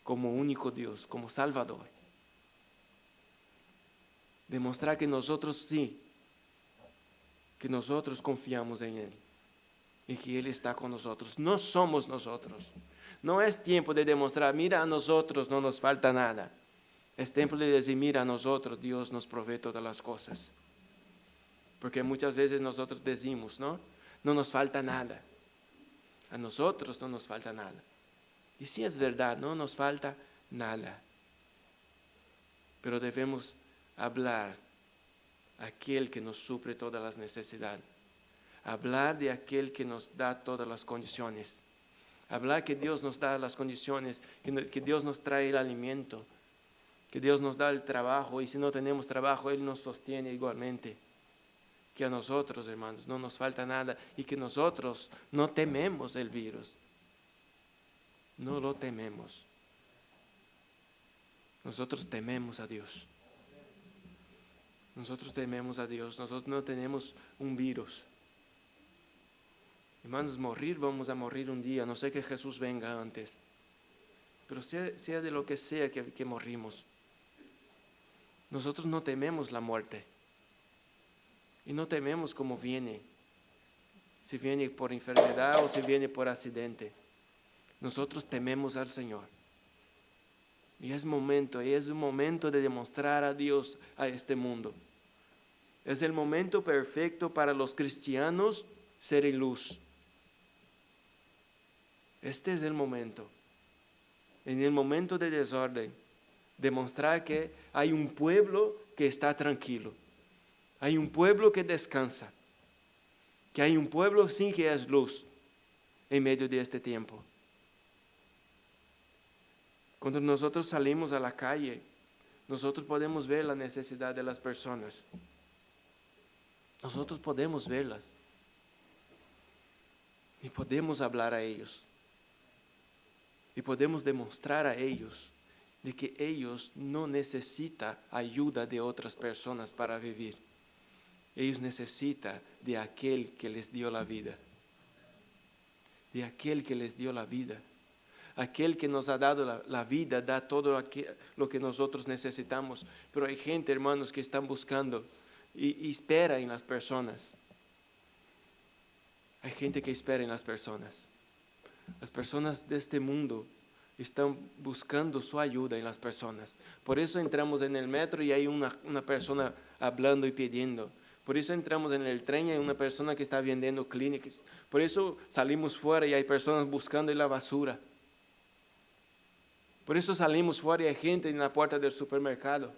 como único Dios, como Salvador. Demostrar que nosotros sí, que nosotros confiamos en Él y que Él está con nosotros. No somos nosotros. No es tiempo de demostrar, mira, a nosotros no nos falta nada. Es tiempo de decir, mira, a nosotros Dios nos provee todas las cosas. Porque muchas veces nosotros decimos, no nos falta nada. A nosotros no nos falta nada. Y sí es verdad, no nos falta nada. Pero debemos hablar a aquel que nos suple todas las necesidades. Hablar de aquel que nos da todas las condiciones. Hablar que Dios nos da las condiciones, que Dios nos trae el alimento. que Dios nos da el trabajo y si no tenemos trabajo, Él nos sostiene igualmente. Que a nosotros, hermanos, no nos falta nada y que nosotros no tememos el virus. No lo tememos. Nosotros tememos a Dios. Nosotros tememos a Dios. Nosotros no tenemos un virus. Hermanos, vamos a morir un día. No sé que Jesús venga antes. Pero sea de lo que sea que morimos. Nosotros no tememos la muerte. Y no tememos cómo viene. Si viene por enfermedad o si viene por accidente. Nosotros tememos al Señor. Y es un momento de demostrar a Dios a este mundo. Es el momento perfecto para los cristianos ser en luz. Este es el momento. En el momento de desorden, demostrar que hay un pueblo que está tranquilo. Hay un pueblo que descansa. Que hay un pueblo sin que es luz en medio de este tiempo. Cuando nosotros salimos a la calle, nosotros podemos ver la necesidad de las personas. Nosotros podemos verlas. Y podemos hablar a ellos. Y podemos demostrar a ellos de que ellos no necesitan ayuda de otras personas para vivir. Ellos necesitan de aquel que les dio la vida. De aquel que les dio la vida. Aquel que nos ha dado la vida, da todo lo que nosotros necesitamos. Pero hay gente, hermanos, que están buscando y espera en las personas. Hay gente que espera en las personas. Las personas de este mundo están buscando su ayuda en las personas. Por eso entramos en el metro y hay una persona hablando y pidiendo. Por eso entramos en el tren y hay una persona que está vendiendo clínicas. Por eso salimos fuera y hay personas buscando en la basura. Por eso salimos fuera y hay gente en la puerta del supermercado.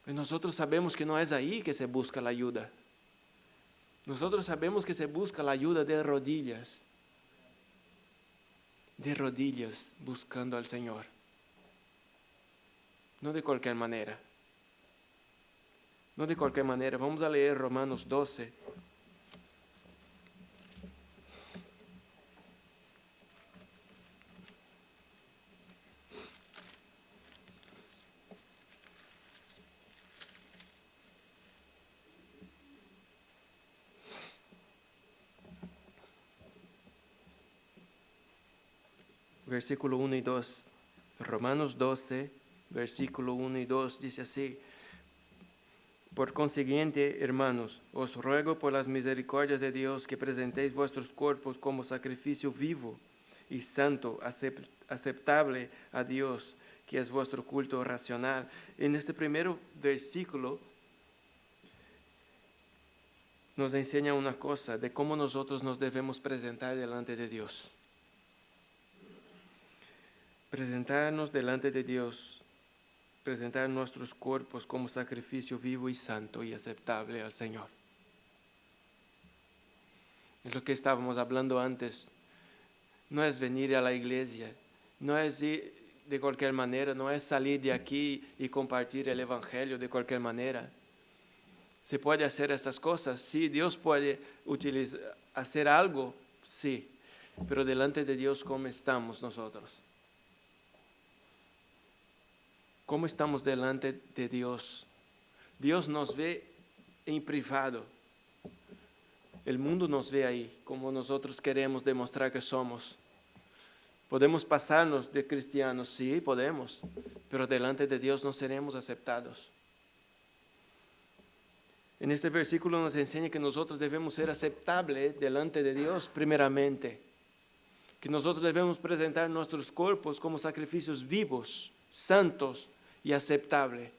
Y nosotros sabemos que no es ahí que se busca la ayuda. Nosotros sabemos que se busca la ayuda de rodillas. De rodillas buscando al Señor. No de cualquier manera. No de cualquier manera. Vamos a leer Romanos 12. Versículo 1 y 2. Romanos 12, versículo 1 y 2 dice así. Por consiguiente, hermanos, os ruego por las misericordias de Dios que presentéis vuestros cuerpos como sacrificio vivo y santo, aceptable a Dios, que es vuestro culto racional. En este primer versículo nos enseña una cosa de cómo nosotros nos debemos presentar delante de Dios. Presentarnos delante de Dios, presentar nuestros cuerpos como sacrificio vivo y santo y aceptable al Señor. Es lo que estábamos hablando antes. No es venir a la iglesia, no es ir de cualquier manera, no es salir de aquí y compartir el Evangelio de cualquier manera. ¿Se puede hacer estas cosas? Sí, Dios puede hacer algo, sí, pero delante de Dios, ¿cómo estamos nosotros? ¿Cómo estamos delante de Dios? Dios nos ve en privado. El mundo nos ve ahí, como nosotros queremos demostrar que somos. Podemos pasarnos de cristianos, sí, podemos, pero delante de Dios no seremos aceptados. En este versículo nos enseña que nosotros debemos ser aceptables delante de Dios primeramente. Que nosotros debemos presentar nuestros cuerpos como sacrificios vivos, santos y aceptables.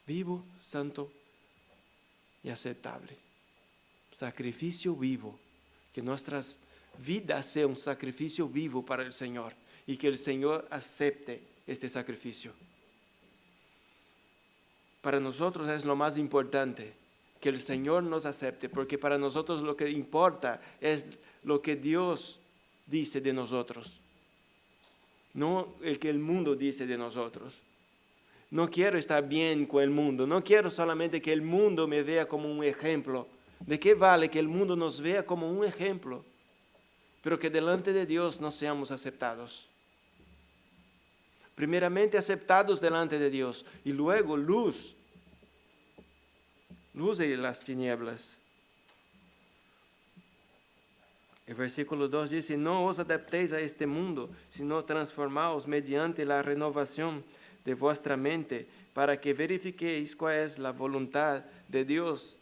Vivo, santo y aceptable. Sacrificio vivo. Que nuestras vidas sean un sacrificio vivo para el Señor y que el Señor acepte este sacrificio. Para nosotros es lo más importante, que el Señor nos acepte, porque para nosotros lo que importa es lo que Dios dice de nosotros. no el que el mundo dice de nosotros. No quiero estar bien con el mundo, no quiero solamente que el mundo me vea como un ejemplo. ¿De qué vale que el mundo nos vea como un ejemplo? Pero que delante de Dios no seamos aceptados. Primeramente aceptados delante de Dios y luego luz en las tinieblas. El versículo 2 dice, no os adaptéis a este mundo, sino transformaos mediante la renovación de vuestra mente, para que verifiquéis cuál es la voluntad de Dios,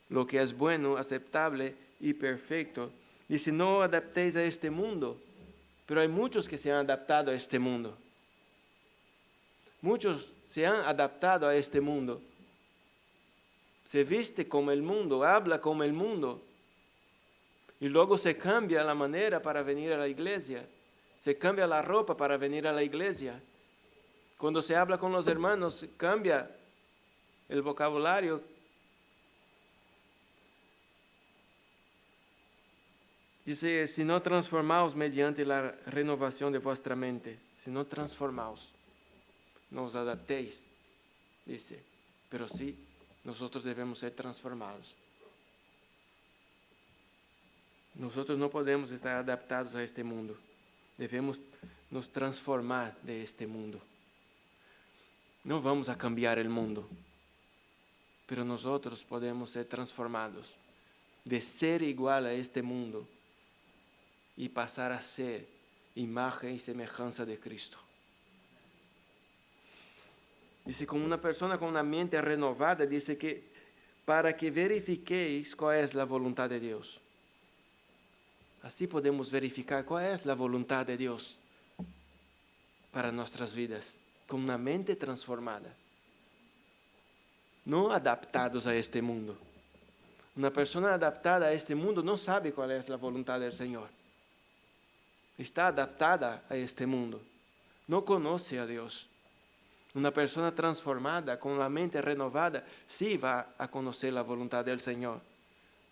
lo que es bueno, aceptable y perfecto. Dice, no os adaptéis a este mundo, pero hay muchos que se han adaptado a este mundo. Muchos se han adaptado a este mundo. Se viste como el mundo, habla como el mundo. Y luego se cambia la manera para venir a la iglesia. Se cambia la ropa para venir a la iglesia. Cuando se habla con los hermanos, cambia el vocabulario. Dice, si no transformaos mediante la renovación de vuestra mente. Si no transformaos, no os adaptéis, dice. Pero sí, nosotros debemos ser transformados. Nosotros no podemos estar adaptados a este mundo. Debemos nos transformar de este mundo. No vamos a cambiar el mundo, pero nosotros podemos ser transformados de ser igual a este mundo y pasar a ser imagen y semejanza de Cristo. Dice, como una persona con una mente renovada, dice que para que verifiquéis cuál es la voluntad de Dios. Así podemos verificar cuál es la voluntad de Dios para nuestras vidas, con una mente transformada. No adaptados a este mundo. Una persona adaptada a este mundo no sabe cuál es la voluntad del Señor. Está adaptada a este mundo. No conoce a Dios. Una persona transformada, con la mente renovada, sí va a conocer la voluntad del Señor.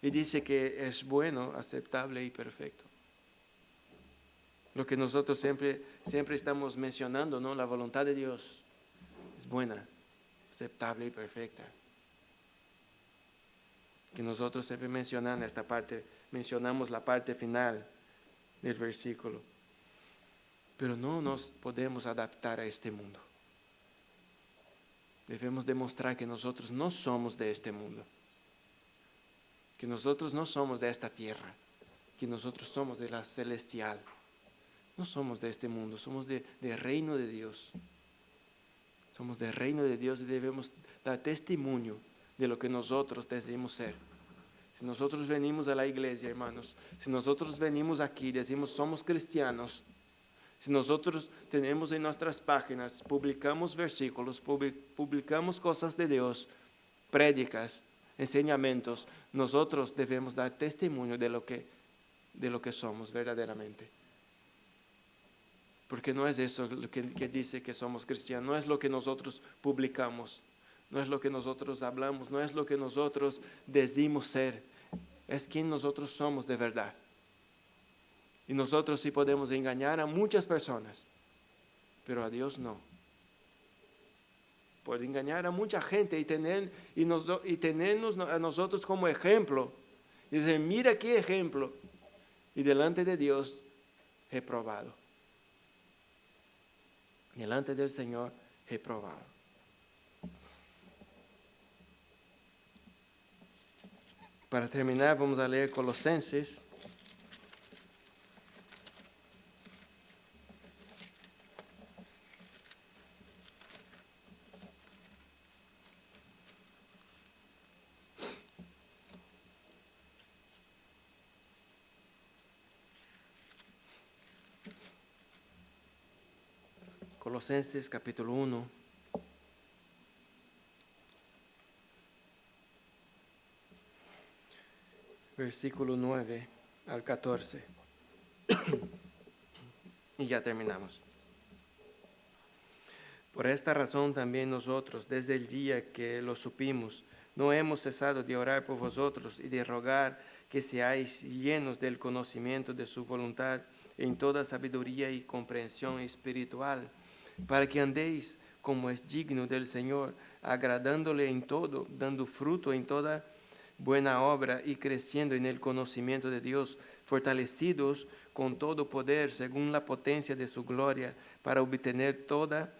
Y dice que es bueno, aceptable y perfecto. Lo que nosotros siempre estamos mencionando, ¿no? La voluntad de Dios es buena, aceptable y perfecta. Que nosotros siempre mencionamos esta parte, mencionamos la parte final del versículo. Pero no nos podemos adaptar a este mundo. Debemos demostrar que nosotros no somos de este mundo. Que nosotros no somos de esta tierra, que nosotros somos de la celestial. No somos de este mundo, somos del reino de Dios. Somos del reino de Dios y debemos dar testimonio de lo que nosotros decimos ser. Si nosotros venimos a la iglesia, hermanos, si nosotros venimos aquí y decimos somos cristianos, si nosotros tenemos en nuestras páginas, publicamos versículos, publicamos cosas de Dios, prédicas, enseñamientos, nosotros debemos dar testimonio de lo que somos verdaderamente. Porque no es eso lo que dice que somos cristianos, no es lo que nosotros publicamos, no es lo que nosotros hablamos, no es lo que nosotros decimos ser, es quien nosotros somos de verdad. Y nosotros sí podemos engañar a muchas personas, pero a Dios no. Puede engañar a mucha gente y tenernos a nosotros como ejemplo. Y decir, mira qué ejemplo. Y delante de Dios, reprobado. Delante del Señor, reprobado. Para terminar, vamos a leer Colosenses. Colosenses capítulo 1. Versículo 9 al 14. Y ya terminamos. Por esta razón también nosotros, desde el día que lo supimos, no hemos cesado de orar por vosotros y de rogar que seáis llenos del conocimiento de su voluntad en toda sabiduría y comprensión espiritual, para que andéis como es digno del Señor, agradándole en todo, dando fruto en toda buena obra y creciendo en el conocimiento de Dios, fortalecidos con todo poder según la potencia de su gloria, para obtener toda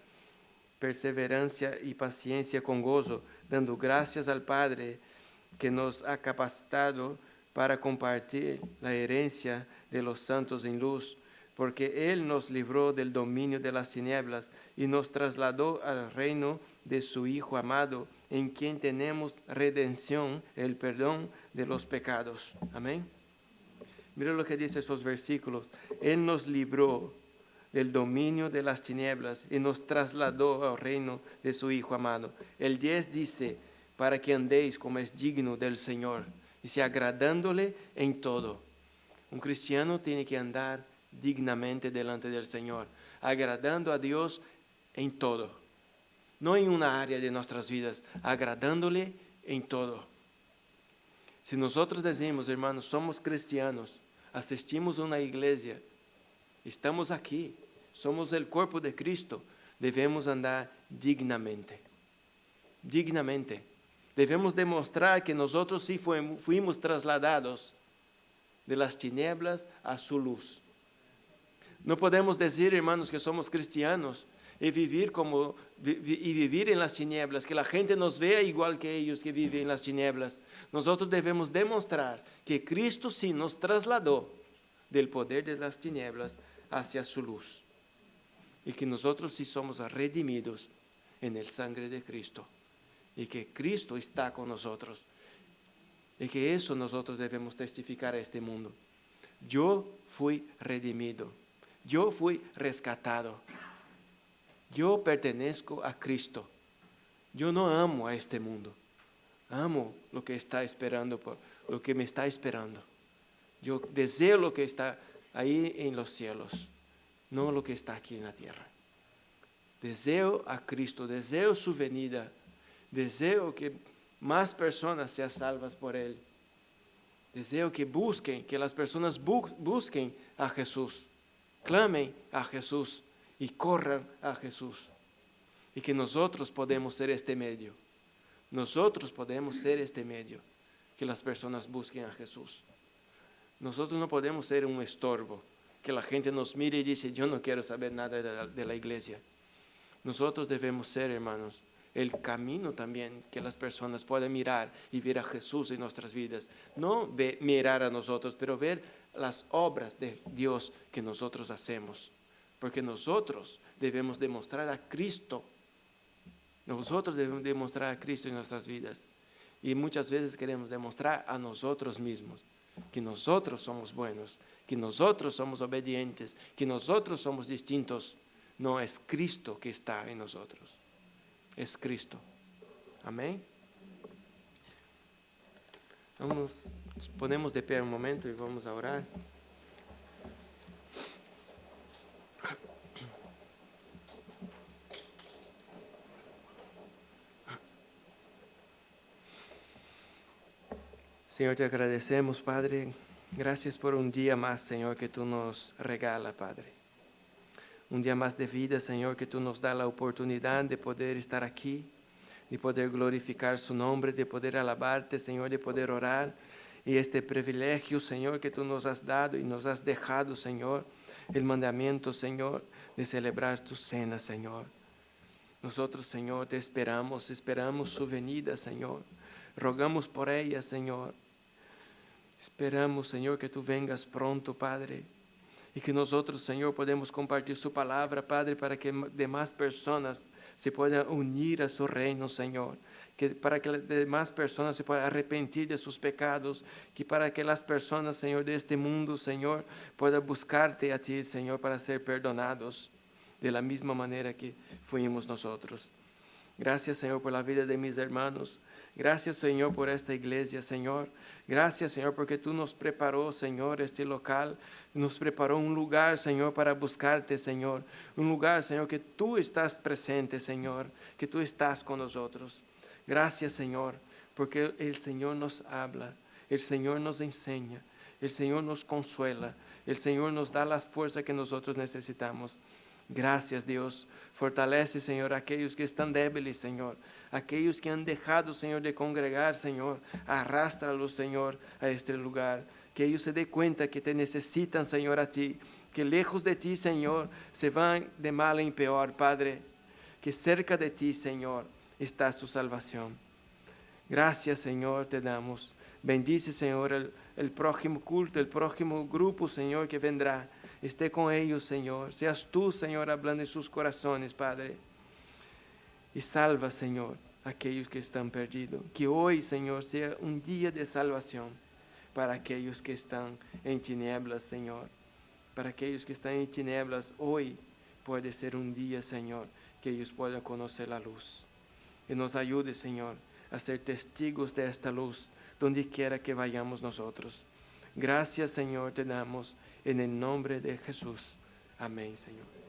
perseverancia y paciencia con gozo, dando gracias al Padre que nos ha capacitado para compartir la herencia de los santos en luz, porque Él nos libró del dominio de las tinieblas y nos trasladó al reino de su Hijo amado, en quien tenemos redención, el perdón de los pecados. Amén. Mira lo que dice esos versículos. Él nos libró del dominio de las tinieblas y nos trasladó al reino de su Hijo amado. El 10 dice, para que andéis como es digno del Señor, dice, agradándole en todo. Un cristiano tiene que andar dignamente delante del Señor, agradando a Dios en todo. No en una área de nuestras vidas, agradándole en todo. Si nosotros decimos, hermanos, somos cristianos, asistimos a una iglesia, estamos aquí, somos el cuerpo de Cristo, debemos andar dignamente. Dignamente. Debemos demostrar que nosotros sí fuimos trasladados de las tinieblas a su luz. No podemos decir, hermanos, que somos cristianos y vivir en las tinieblas, que la gente nos vea igual que ellos que viven en las tinieblas. Nosotros debemos demostrar que Cristo sí nos trasladó del poder de las tinieblas hacia su luz. Y que nosotros sí somos redimidos en el sangre de Cristo. Y que Cristo está con nosotros. Y que eso nosotros debemos testificar a este mundo. Yo fui redimido. Yo fui rescatado. Yo pertenezco a Cristo. Yo no amo a este mundo. Amo lo que está esperando, lo que me está esperando. Yo deseo lo que está ahí en los cielos, no lo que está aquí en la tierra. Deseo a Cristo, deseo su venida, deseo que más personas sean salvas por Él. Deseo que las personas busquen a Jesús, clamen a Jesús y corran a Jesús. Y que nosotros podemos ser este medio. Nosotros podemos ser este medio, que las personas busquen a Jesús. Nosotros no podemos ser un estorbo, que la gente nos mire y dice, yo no quiero saber nada de la iglesia. Nosotros debemos ser, hermanos, el camino también que las personas puedan mirar y ver a Jesús en nuestras vidas. No mirar a nosotros, pero ver las obras de Dios que nosotros hacemos. Porque nosotros debemos demostrar a Cristo. Nosotros debemos demostrar a Cristo en nuestras vidas. Y muchas veces queremos demostrar a nosotros mismos que nosotros somos buenos, que nosotros somos obedientes, que nosotros somos distintos. No, es Cristo que está en nosotros. Es Cristo. Amén. Nos ponemos de pie un momento y vamos a orar. Señor, te agradecemos, Padre. Gracias por un día más, Señor, que tú nos regalas, Padre. Un día más de vida, Señor, que tú nos das la oportunidad de poder estar aquí, de poder glorificar su nombre, de poder alabarte, Señor, de poder orar. Y este privilegio, Señor, que tú nos has dado y nos has dejado, Señor, el mandamiento, Señor, de celebrar tu cena, Señor. Nosotros, Señor, te esperamos su venida, Señor. Rogamos por ella, Señor. Esperamos, Señor, que tú vengas pronto, Padre. Y que nosotros, Señor, podemos compartir su palabra, Padre, para que demás personas se puedan unir a su reino, Señor. Para que las demás personas se puedan arrepentir de sus pecados. Para que las personas, Señor, de este mundo, Señor, puedan buscarte a ti, Señor, para ser perdonados. De la misma manera que fuimos nosotros. Gracias, Señor, por la vida de mis hermanos. Gracias, Señor, por esta iglesia, Señor. Gracias, Señor, porque tú nos preparó, Señor, este local. Nos preparó un lugar, Señor, para buscarte, Señor. Un lugar, Señor, que tú estás presente, Señor. Que tú estás con nosotros. Gracias, Señor, porque el Señor nos habla. El Señor nos enseña. El Señor nos consuela. El Señor nos da la fuerza que nosotros necesitamos. Gracias, Dios. Fortalece, Señor, a aquellos que están débiles, Señor. Aquellos que han dejado, Señor, de congregar, Señor. Arrástralos, Señor, a este lugar. Que ellos se den cuenta que te necesitan, Señor, a ti. Que lejos de ti, Señor, se van de mal en peor, Padre. Que cerca de ti, Señor, está su salvación. Gracias, Señor, te damos. Bendice, Señor, el próximo culto, el próximo grupo, Señor, que vendrá. Esté con ellos, Señor. Seas tú, Señor, hablando en sus corazones, Padre. Y salva, Señor, a aquellos que están perdidos. Que hoy, Señor, sea un día de salvación para aquellos que están en tinieblas, Señor. Para aquellos que están en tinieblas, hoy puede ser un día, Señor, que ellos puedan conocer la luz. Y nos ayude, Señor, a ser testigos de esta luz donde quiera que vayamos nosotros. Gracias, Señor, te damos en el nombre de Jesús. Amén, Señor.